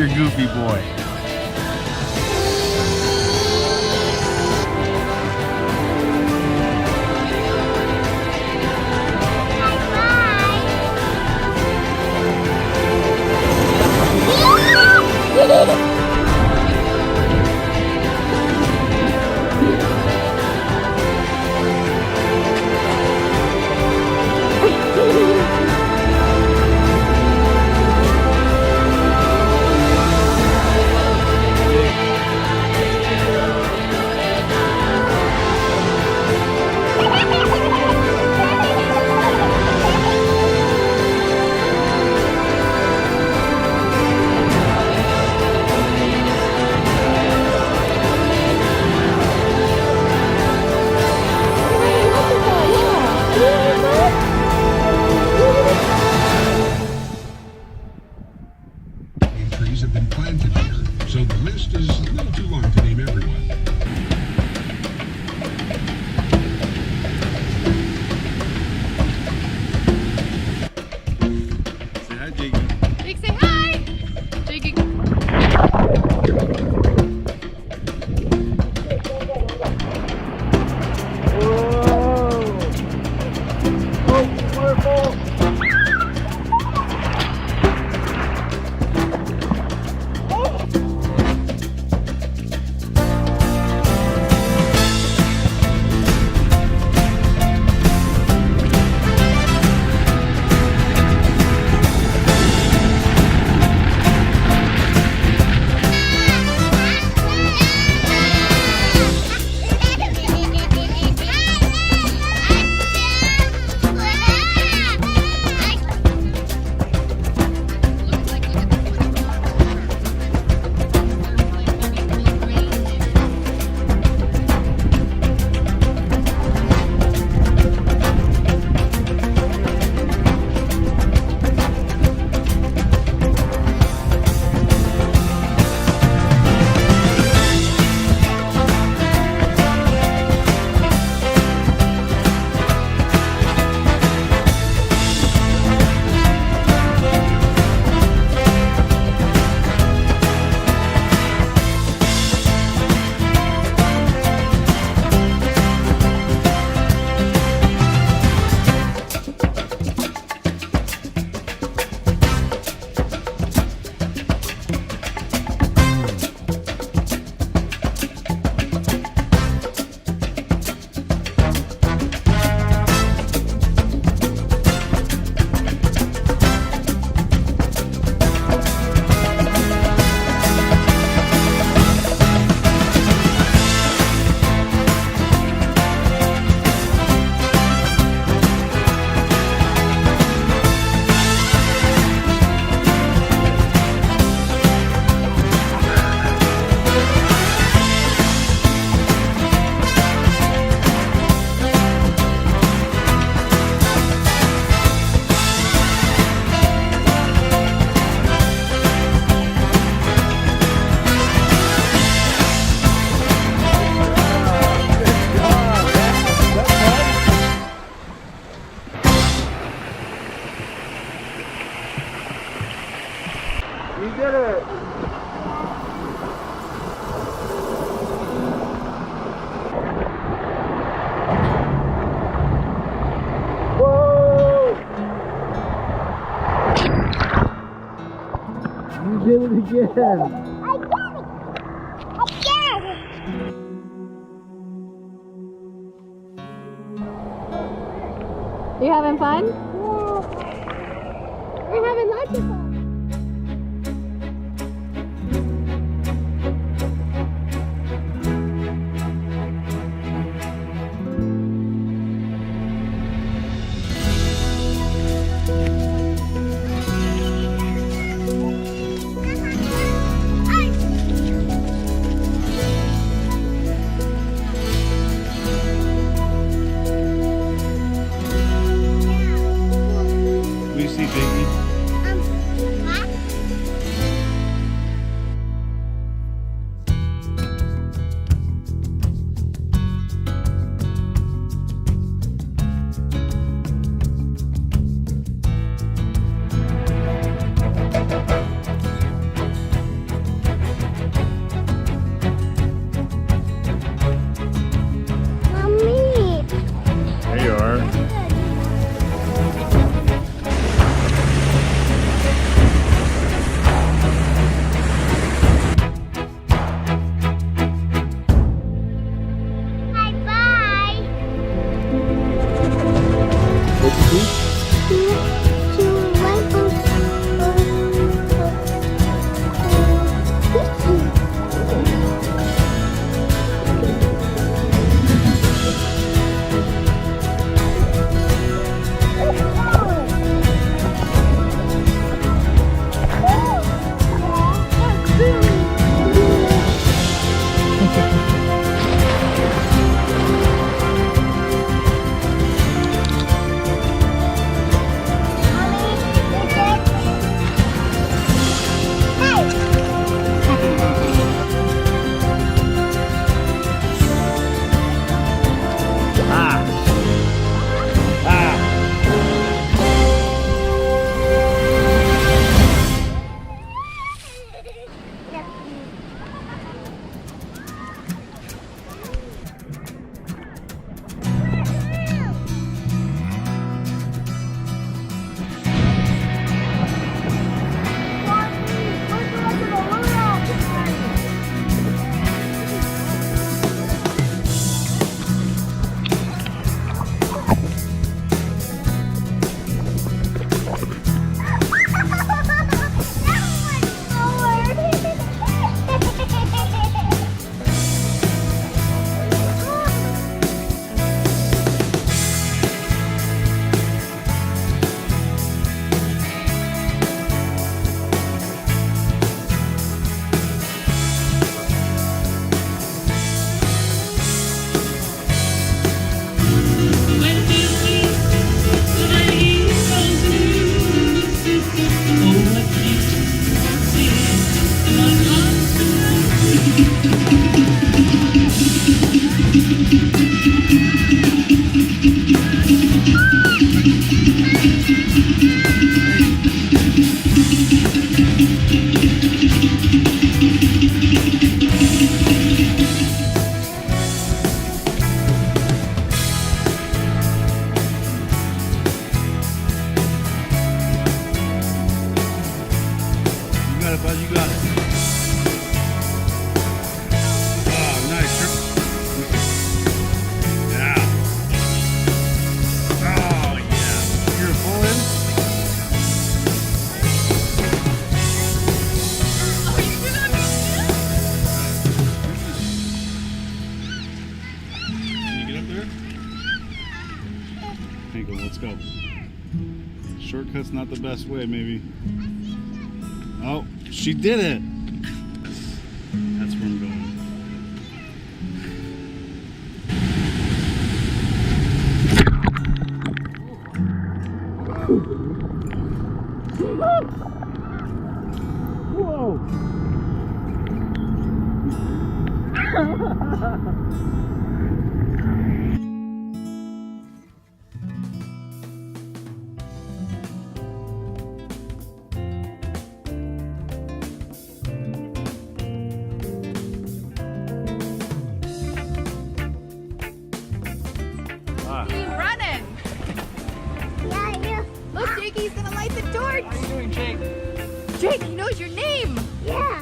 your goofy boy. Trees have been planted here, so the list is a little too long to name everyone. Say hi, Jakey. Jake, say hi! Jakey. You did it! Whoa! You did it again! I did it! Again! You having fun? Yeah. We're having lots of fun. We see Jakey. You got it, bud. You got it. Oh, nice. Yeah. Oh, yeah. You're full in? Can you get up there? Hanko, let's go. Shortcut's not the best way, maybe. Oh, she did it! That's where I'm going. Whoa! He's running. Yeah, yeah. Look, Jake, he's gonna light the torch. What are you doing, Jake? Jake, he knows your name. Yeah.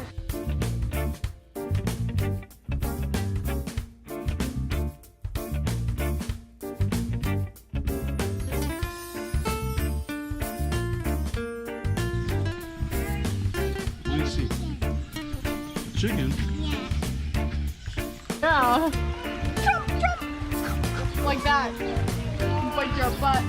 Let me see. Chicken? Yeah. Jump, jump. Like that. Bite your butt.